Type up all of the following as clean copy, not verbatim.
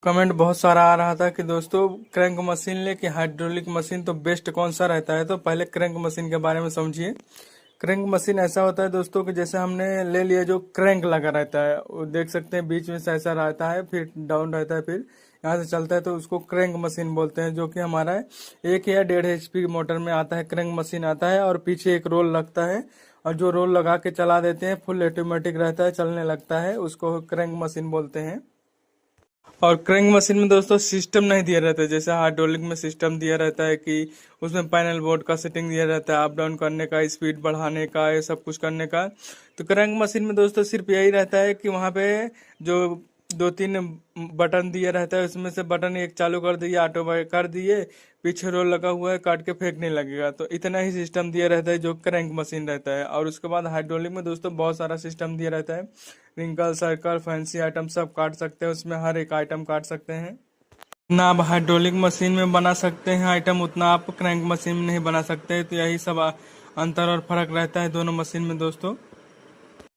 Comment बहुत सारा आ रहा था कि दोस्तों क्रैंक मशीन ले कि हाइड्रोलिक मशीन, तो बेस्ट कौन सा रहता है। तो पहले क्रैंक मशीन के बारे में समझिए। क्रैंक मशीन ऐसा होता है दोस्तों कि जैसे हमने ले लिया, जो क्रैंक लगा रहता है वो देख सकते हैं, बीच में से ऐसा रहता है, फिर डाउन रहता है, फिर यहाँ से चलता है, तो उसको क्रैंक मशीन बोलते हैं। जो कि हमारा 1 या 1.5 HP मोटर में आता है, क्रैंक मशीन आता है, और पीछे एक रोल लगता है, और जो रोल लगा के चला देते हैं, फुल ऑटोमेटिक रहता है, चलने लगता है, उसको क्रैंक मशीन बोलते हैं। और क्रैंक मशीन में दोस्तों सिस्टम नहीं दिया रहता है, जैसे हाइड्रोलिक में सिस्टम दिया रहता है कि उसमें पैनल बोर्ड का सेटिंग दिया रहता है, अप डाउन करने का, स्पीड बढ़ाने का, ये सब कुछ करने का। तो क्रैंक मशीन में दोस्तों सिर्फ यही रहता है कि वहाँ पे जो 2-3 बटन दिया रहता है, उसमें से बटन एक चालू कर दिए, ऑटो कर दिए, पीछे रोल लगा हुआ है, काट के फेंकने लगेगा। तो इतना ही सिस्टम दिया रहता है जो क्रैंक मशीन रहता है। और उसके बाद हाइड्रोलिक में दोस्तों बहुत सारा सिस्टम दिया रहता है, रिंकल, सर्कल, फैंसी आइटम सब काट सकते हैं, उसमें हर एक आइटम काट सकते हैं। जितना आप हाइड्रोलिक मशीन में बना सकते हैं आइटम, उतना आप क्रैंक मशीन में नहीं बना सकते। तो यही सब अंतर और फर्क रहता है दोनों मशीन में दोस्तों।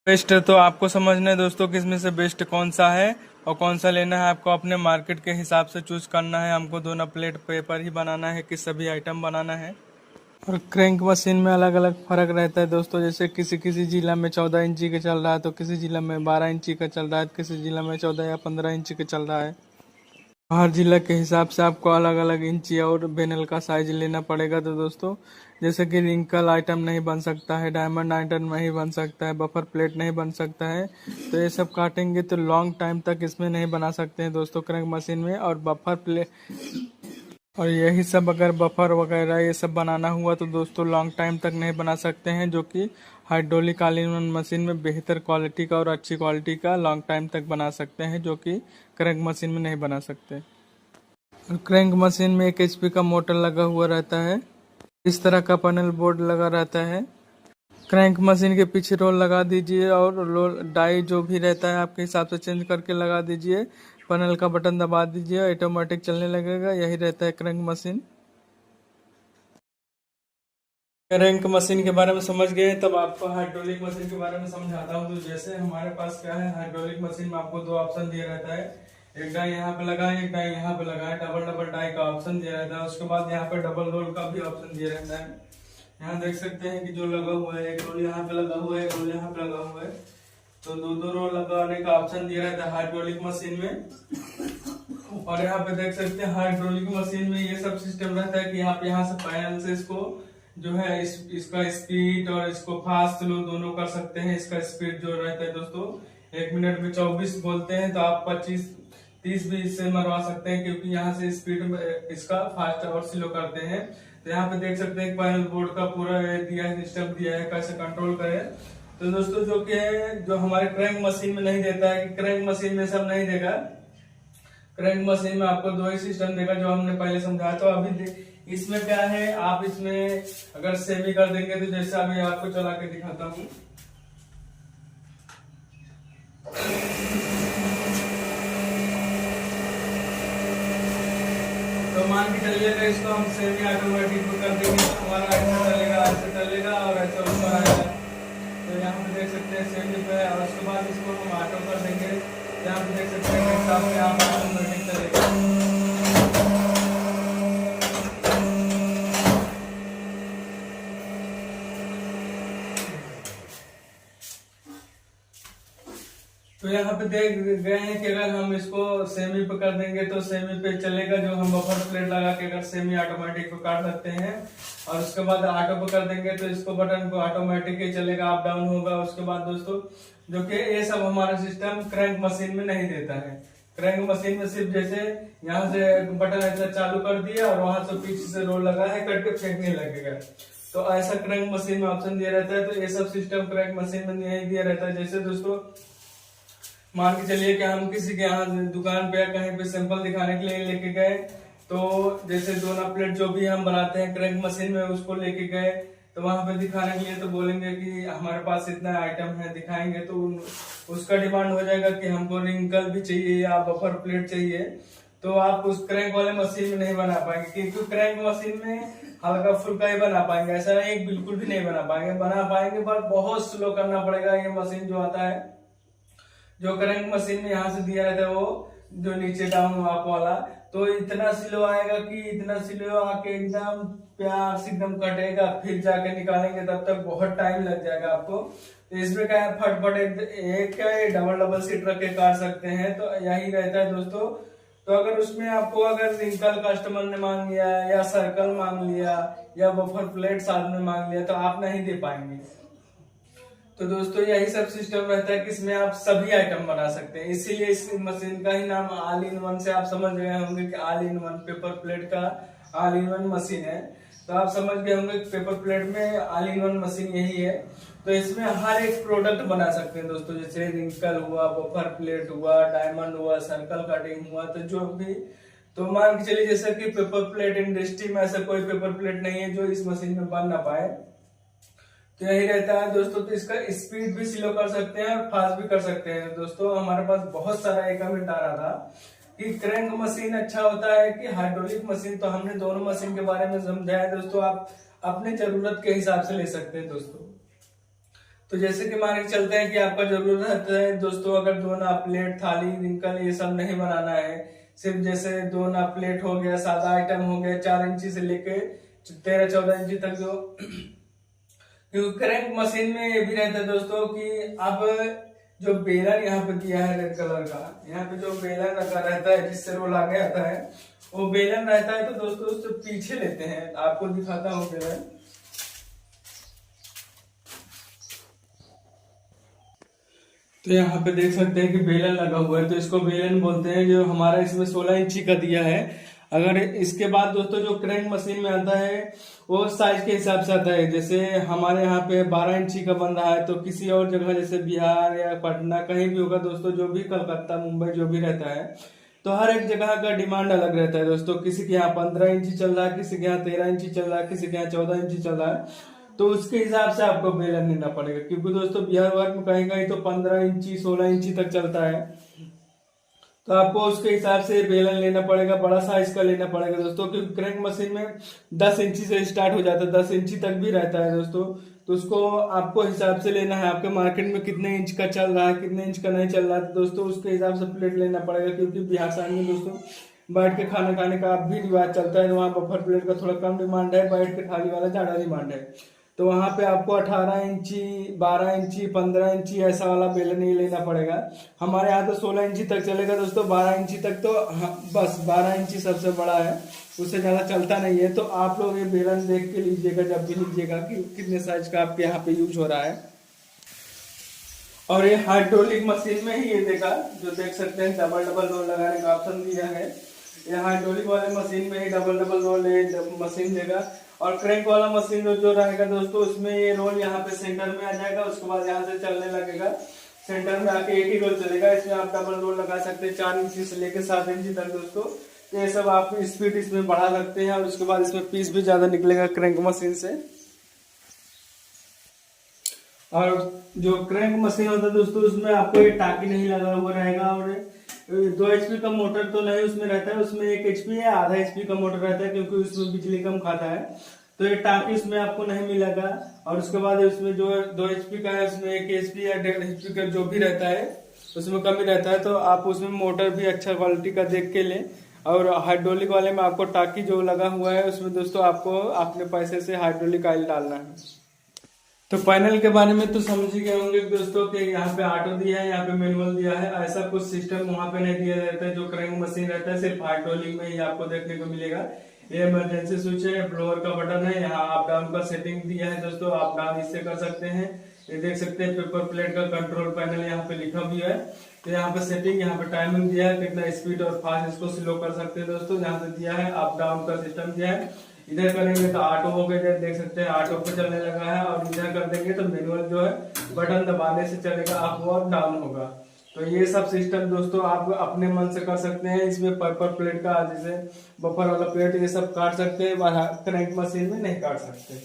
बेस्ट तो आपको समझना है दोस्तों कि इसमें से बेस्ट कौन सा है और कौन सा लेना है। आपको अपने मार्केट के हिसाब से चूज करना है। हमको दोनों प्लेट पेपर ही बनाना है कि सभी आइटम बनाना है। और क्रैंक मशीन में अलग अलग फर्क रहता है दोस्तों, जैसे किसी किसी जिला में 14 इंची का चल रहा है, तो किसी जिला में 12 इंची का चल रहा है, किसी जिला में 14 या 15 इंची का चल रहा है। हर जिला के हिसाब से आपको अलग अलग इंची और बेनल का साइज लेना पड़ेगा। तो दोस्तों जैसे कि रिंकल आइटम नहीं बन सकता है, डायमंड आइटम नहीं बन सकता है, बफर प्लेट नहीं बन सकता है, तो ये सब काटेंगे तो लॉन्ग टाइम तक इसमें नहीं बना सकते हैं दोस्तों क्रैंक मशीन में। और बफर प्लेट और यही सब अगर बफर वगैरह ये सब बनाना हुआ तो दोस्तों लॉन्ग टाइम तक नहीं बना सकते हैं, जो कि हाइड्रोलिक एल्यूमीनियम मशीन में बेहतर क्वालिटी का और अच्छी क्वालिटी का लॉन्ग टाइम तक बना सकते हैं, जो कि क्रैंक मशीन में नहीं बना सकते। और क्रैंक मशीन में 1 HP का मोटर लगा हुआ रहता है, इस तरह का पैनल बोर्ड लगा रहता है। क्रैंक मशीन के पीछे रोल लगा दीजिए, और रोल डाई जो भी रहता है आपके हिसाब से चेंज करके लगा दीजिए, पैनल का बटन दबा दीजिए, ऑटोमेटिक चलने लगेगा। यही रहता है क्रैंक मशीन। क्रैंक मशीन के बारे में समझ गए, तब आपको हाइड्रोलिक मशीन के बारे में समझाता हूँ। तो जैसे हमारे पास क्या है, हाइड्रोलिक मशीन में आपको 2 ऑप्शन दिया रहता है, एक डाई यहाँ पे लगा है, एक डाई यहाँ पे लगा है, डबल डबल डाई का ऑप्शन दिया रहता है। उसके बाद यहाँ पे डबल रोल का भी ऑप्शन दिया रहता है। यहाँ देख सकते हैं कि जो लगा हुआ है, एक रोल यहाँ पे लगा हुआ है, एक रोल यहाँ पे लगा हुआ है, तो दो दो रोल लगाने का ऑप्शन दिया रहता है हाइड्रोलिक मशीन में। और यहाँ पे देख सकते हैं हाइड्रोलिक मशीन में ये सब सिस्टम रहता है कि आप यहाँ से पैनल से इसको जो है इसका स्पीड और इसको फास्ट लो दोनों कर सकते हैं। इसका स्पीड जो रहता है दोस्तों 1 मिनट में 24 बोलते हैं, तो आप 25-30 भी इससे मरवा सकते हैं, क्योंकि यहाँ से स्पीड में इसका फास्ट और स्लो करते हैं। तो यहाँ पे देख सकते हैं पैनल बोर्ड का पूरा दिया है, सिस्टम दिया है कैसे कंट्रोल करें। तो दोस्तों जो कि है, जो हमारे क्रैंक मशीन में नहीं देता है, कि क्रैंक मशीन में सब नहीं देगा। क्रैंक मशीन में आपको 2 ही सिस्टम देगा, जो हमने पहले समझाया। तो अभी इसमें क्या है, आप इसमें अगर सेमी कर देंगे, तो जैसे अभी आपको चला के दिखाता हूँ। तो मान के चलिएगा इसको हम सेमी ऑटोमेटिक कर देंगे, तो हमारा ऐसा चलेगा और ऐसा ऊपर आएगा। तो यहाँ पे देख सकते हैं सेमी पे, और उसके बाद इसको हम ऑटो कर देंगे। यहाँ पे देख सकते हैं साथ में आप ऑटोमेटिक चलेगा। तो यहाँ पे देख गए हैं कि अगर हम इसको सेमी पे कर देंगे तो सेमी पे चलेगा, जो हम बफर प्लेट लगा के अगर सेमी ऑटोमेटिक पे काट सकते हैं। और उसके बाद ऑटो पे कर देंगे तो इसको बटन को ऑटोमेटिक ही चलेगा, अप डाउन होगा। उसके बाद दोस्तों जो कि ये सब हमारा सिस्टम क्रैंक मशीन में नहीं देता है। क्रैंक मशीन में सिर्फ जैसे यहाँ से बटन ऐसा चालू कर दिया और वहां से पीछे से रोल लगा है, करके फेंकने लगेगा। तो ऐसा क्रैंक मशीन में ऑप्शन दिया रहता है। तो ये सब सिस्टम क्रैंक मशीन में नहीं दिया रहता है। जैसे दोस्तों मान के चलिए कि हम किसी के यहाँ दुकान पे या कहीं पे सैंपल दिखाने के लिए लेके गए, तो जैसे दोना प्लेट जो भी हम बनाते हैं क्रैंक मशीन में, उसको लेके गए तो वहां पे दिखाने के लिए तो बोलेंगे कि हमारे पास इतना आइटम है, दिखाएंगे तो उसका डिमांड हो जाएगा कि हमको रिंकल भी चाहिए या बफर प्लेट चाहिए। तो आप उस क्रैंक वाले मशीन में नहीं बना पाएंगे, क्योंकि क्रैंक मशीन में हल्का फुल्का ही बना पाएंगे, ऐसा नहीं बिल्कुल भी नहीं बना पाएंगे पर बहुत स्लो करना पड़ेगा। ये मशीन जो आता है, जो क्रैंक मशीन में यहाँ से दिया रहता है, वो जो नीचे डाउन अप वाला, तो इतना स्लो आएगा कि इतना स्लो आके एकदम प्यार से एकदम कटेगा, फिर जाके निकालेंगे तब तक बहुत टाइम लग जाएगा आपको। तो इसमें क्या है, फटफट एक क्या है डबल डबल सीट रख के काट सकते हैं। तो यही रहता है दोस्तों। तो अगर उसमें आपको अगर रिंकल कस्टमर ने मांग लिया या सर्कल मांग लिया या बफर प्लेट साथ में मांग लिया तो आप नहीं दे पाएंगे। तो दोस्तों यही सब सिस्टम रहता है कि इसमें आप सभी आइटम बना सकते हैं, इसीलिए इस मशीन का ही नाम ऑल इन वन से आप समझ गए होंगे कि all in one paper plate का ऑल इन वन मशीन है। तो आप समझ गए होंगे कि पेपर प्लेट में ऑल इन वन मशीन यही है। तो इसमें हर एक प्रोडक्ट बना सकते हैं दोस्तों, जैसे रिंकल हुआ, बफर प्लेट हुआ, डायमंड हुआ, सर्कल कटिंग हुआ, तो जो भी, तो मान के चलिए जैसे कि पेपर प्लेट इंडस्ट्री में ऐसा कोई पेपर प्लेट नहीं है जो इस मशीन में बन ना पाए। तो यही रहता है दोस्तों। तो इसका स्पीड भी स्लो कर सकते हैं और फास्ट भी कर सकते हैं दोस्तों। हमारे पास बहुत सारा एक कमेंट आ रहा था कि क्रैंक मशीन अच्छा होता है कि हाइड्रोलिक मशीन, तो हमने दोनों मशीन के बारे में समझाया दोस्तों। आप अपने जरूरत के हिसाब से ले सकते हैं दोस्तों। तो जैसे कि मान के चलते हैं कि आपका जरूरत है दोस्तों, अगर दोना प्लेट, थाली, रिंकल ये सब नहीं बनाना है, सिर्फ जैसे दोना प्लेट हो गया, सादा आइटम हो गया, 4 इंची से लेके 13-14 इंची तक जो क्योंकि क्रैंक मशीन में ये भी रहता है दोस्तों कि अब जो बेलन यहाँ पे दिया है रेड कलर का, यहाँ पे जो बेलन रखा रहता है जिससे रोल आगे आता है, वो बेलन रहता है। तो दोस्तों उससे पीछे लेते हैं, आपको दिखाता हूँ बेलन। तो यहाँ पे देख सकते हैं कि बेलन लगा हुआ है, तो इसको बेलन बोलते हैं। जो हमारा इसमें 16 इंची का दिया है। अगर इसके बाद दोस्तों जो क्रैंक मशीन में आता है वो साइज के हिसाब से आता है। जैसे हमारे यहाँ पे 12 इंची का बन रहा है, तो किसी और जगह जैसे बिहार या पटना कहीं भी होगा दोस्तों, जो भी कलकत्ता, मुंबई जो भी रहता है, तो हर एक जगह का डिमांड अलग रहता है दोस्तों। किसी के यहाँ 15 इंची चल रहा है, किसी के यहाँ 13 इंची चल रहा है, किसी के यहाँ 14 इंची चल रहा है। तो उसके हिसाब से आपको बेलन लेना पड़ेगा, क्योंकि दोस्तों बिहार वर्ग में कहीं कहीं तो 15 इंची 16 इंची तक चलता है। तो आपको उसके हिसाब से बेलन लेना पड़ेगा, बड़ा साइज का लेना पड़ेगा दोस्तों। क्योंकि क्रैंक मशीन में 10 इंची से स्टार्ट हो जाता है, 10 इंची तक भी रहता है दोस्तों। तो उसको आपको हिसाब से लेना है, आपके मार्केट में कितने इंच का चल रहा है, कितने इंच का नहीं चल रहा है, तो दोस्तों उसके हिसाब से प्लेट लेना पड़ेगा। क्योंकि बिहार साइड में दोस्तों बैठ के खाना खाने का भी रिवाज चलता है, तो वहाँ बफर प्लेट का थोड़ा कम डिमांड है, बैठ के थाली वाला ज्यादा डिमांड है। तो वहां पे आपको 18 इंची, 12 इंची, 15 इंची ऐसा वाला बेलन ही लेना पड़ेगा। हमारे यहाँ तो 16 इंची तक चलेगा दोस्तों, 12 इंची तक तो बस 12 इंची सबसे बड़ा है, उससे ज्यादा चलता नहीं है। तो आप लोग ये बेलन देख के लीजिएगा जब भी लीजिएगा कि कितने साइज का आपके यहाँ पे यूज हो रहा है। और ये हाइड्रोलिक मशीन में ही ये देखा, जो देख सकते हैं डबल डबल रोल लगाने का ऑप्शन दिया है। ये हाइड्रोलिक वाले मशीन में ही डबल डबल रोल मशीन देगा। और क्रैंक वाला मशीन जो रहेगा दोस्तों, उसमें ये रोल यहाँ पे सेंटर में आ जाएगा, उसके बाद यहाँ से चलने लगेगा, सेंटर में आके एक ही रोल चलेगा। इसमें आप डबल रोल लगा सकते हैं 4 इंची से लेकर 7 इंची तक दोस्तों। ये सब आप स्पीड इसमें बढ़ा सकते हैं, और उसके बाद इसमें पीस भी ज्यादा निकलेगा क्रैंक मशीन से। और जो क्रैंक मशीन होता है दोस्तों, उसमें आपको ये टाकी नहीं लगा हुआ रहेगा, और 2 HP का मोटर तो नहीं उसमें रहता है, उसमें 1 HP है, आधा HP का मोटर रहता है, क्योंकि उसमें बिजली कम खाता है। तो ये टाकी उसमें आपको नहीं मिलेगा। और उसके बाद उसमें जो 2 HP का है, उसमें 1 HP या 1.5 HP का जो भी रहता है उसमें कमी रहता है। तो आप उसमें मोटर भी अच्छा क्वालिटी का देख के लें। और हाइड्रोलिक वाले में आपको टाकी जो लगा हुआ है उसमें दोस्तों आपको अपने पैसे से हाइड्रोलिक ऑयल डालना है। तो पैनल के बारे में तो समझ ही गए होंगे दोस्तों कि यहाँ पे ऑटो दिया है, यहाँ पे मैनुअल दिया है। ऐसा कुछ सिस्टम वहाँ पे नहीं दिया जाता है। जो क्रैंक मशीन रहता है सिर्फ हाइड्रोलिक में ही आपको देखने को मिलेगा। ये इमरजेंसी स्विच है, ब्लोअर का बटन है, यहाँ अप डाउन का सेटिंग दिया है दोस्तों, अप डाउन इससे कर सकते हैं। ये देख सकते हैं पेपर प्लेट का कंट्रोल पैनल यहाँ पे लिखा भी है। तो यहाँ पे सेटिंग, यहाँ पे टाइमिंग दिया है, कितना स्पीड और फास्ट इसको स्लो कर सकते हैं दोस्तों, यहाँ से दिया है। अप डाउन का सिस्टम दिया है। इधर करेंगे तो ऑटो हो गया, देख सकते हैं ऑटो पे चलने लगा है। और इधर कर देंगे तो मैनुअल जो है बटन दबाने से चलेगा, अप और डाउन होगा। तो ये सब सिस्टम दोस्तों आप अपने मन से कर सकते हैं। इसमें पेपर प्लेट का जैसे बफर वाला प्लेट ये सब काट सकते हैं, क्रैंक मशीन में नहीं काट सकते।